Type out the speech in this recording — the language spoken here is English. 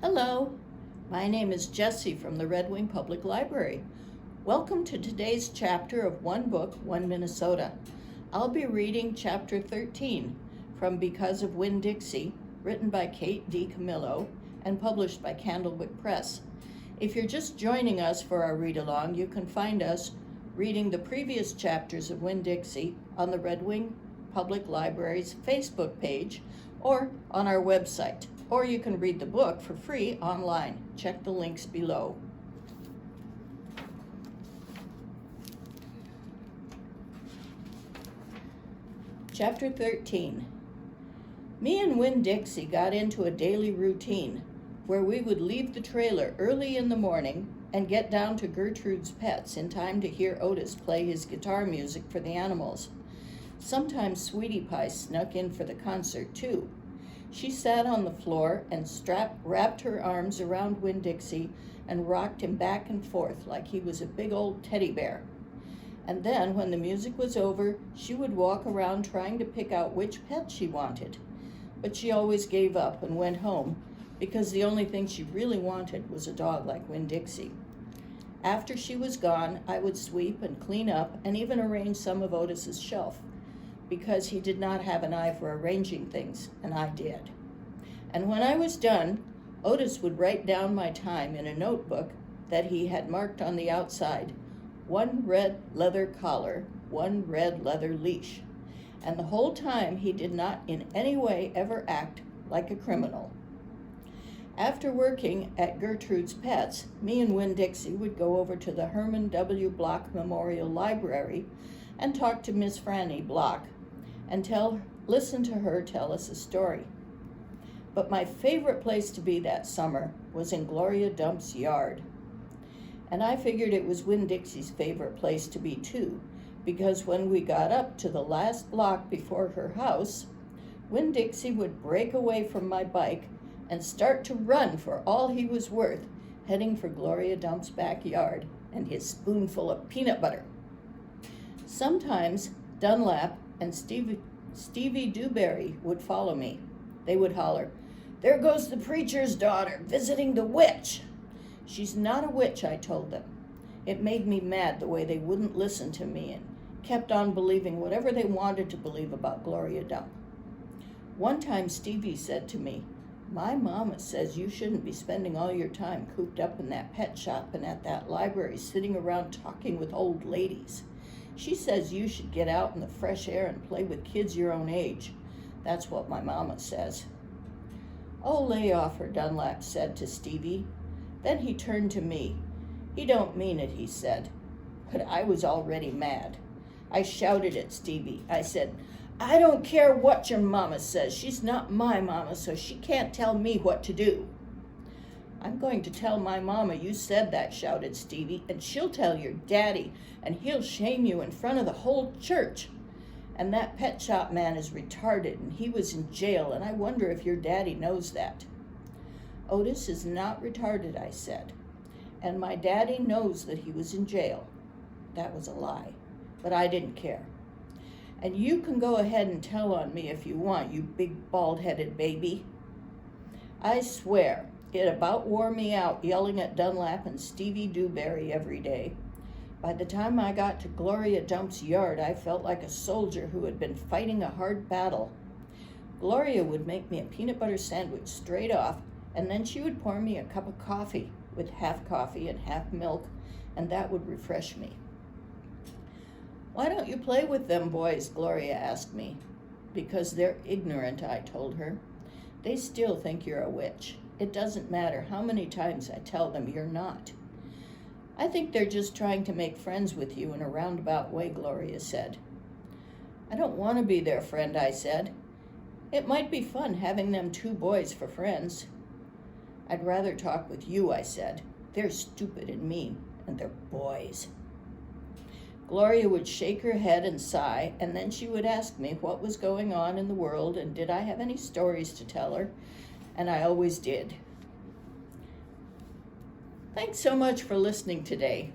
Hello, my name is Jessie from the Red Wing Public Library. Welcome to today's chapter of One Book, One Minnesota. I'll be reading chapter 13 from Because of Winn-Dixie, written by Kate DiCamillo and published by Candlewick Press. If you're just joining us for our read-along, you can find us reading the previous chapters of Winn-Dixie on the Red Wing Public Library's Facebook page or on our website. Or you can read the book for free online. Check the links below. Chapter 13. Me and Winn-Dixie got into a daily routine where we would leave the trailer early in the morning and get down to Gertrude's Pets in time to hear Otis play his guitar music for the animals. Sometimes Sweetie Pie snuck in for the concert too. She sat on the floor and wrapped her arms around Winn-Dixie and rocked him back and forth like he was a big old teddy bear. And then, when the music was over, she would walk around trying to pick out which pet she wanted. But she always gave up and went home because the only thing she really wanted was a dog like Winn-Dixie. After she was gone, I would sweep and clean up and even arrange some of Otis's shelf, because he did not have an eye for arranging things, and I did. And when I was done, Otis would write down my time in a notebook that he had marked on the outside, 1 red leather collar, 1 red leather leash. And the whole time he did not in any way ever act like a criminal. After working at Gertrude's Pets, me and Winn-Dixie would go over to the Herman W. Block Memorial Library and talk to Miss Franny Block, and listen to her tell us a story. But my favorite place to be that summer was in Gloria Dump's yard. And I figured it was Winn-Dixie's favorite place to be too, because when we got up to the last block before her house, Winn-Dixie would break away from my bike and start to run for all he was worth, heading for Gloria Dump's backyard and his spoonful of peanut butter. Sometimes Dunlap and Stevie Dewberry would follow me. They would holler, "There goes the preacher's daughter visiting the witch." "She's not a witch," I told them. It made me mad the way they wouldn't listen to me and kept on believing whatever they wanted to believe about Gloria Dump. One time Stevie said to me, "My mama says you shouldn't be spending all your time cooped up in that pet shop and at that library sitting around talking with old ladies. She says you should get out in the fresh air and play with kids your own age. That's what my mama says." "Oh, lay off her," Dunlap said to Stevie. Then he turned to me. "He don't mean it," he said. But I was already mad. I shouted at Stevie. I said, "I don't care what your mama says. She's not my mama, so she can't tell me what to do." "I'm going to tell my mama you said that," shouted Stevie, "and she'll tell your daddy, and he'll shame you in front of the whole church. And that pet shop man is retarded, and he was in jail, and I wonder if your daddy knows that." "Otis is not retarded," I said, "and my daddy knows that he was in jail." That was a lie, but I didn't care. "And you can go ahead and tell on me if you want, you big bald-headed baby." I swear, it about wore me out yelling at Dunlap and Stevie Dewberry every day. By the time I got to Gloria Dump's yard, I felt like a soldier who had been fighting a hard battle. Gloria would make me a peanut butter sandwich straight off, and then she would pour me a cup of coffee with half coffee and half milk, and that would refresh me. "Why don't you play with them boys?" Gloria asked me. "Because they're ignorant," I told her. "They still think you're a witch. It doesn't matter how many times I tell them you're not." "I think they're just trying to make friends with you in a roundabout way," Gloria said. "I don't want to be their friend," I said. "It might be fun having them 2 boys for friends." "I'd rather talk with you," I said. "They're stupid and mean, and they're boys." Gloria would shake her head and sigh, and then she would ask me what was going on in the world and did I have any stories to tell her, and I always did. Thanks so much for listening today.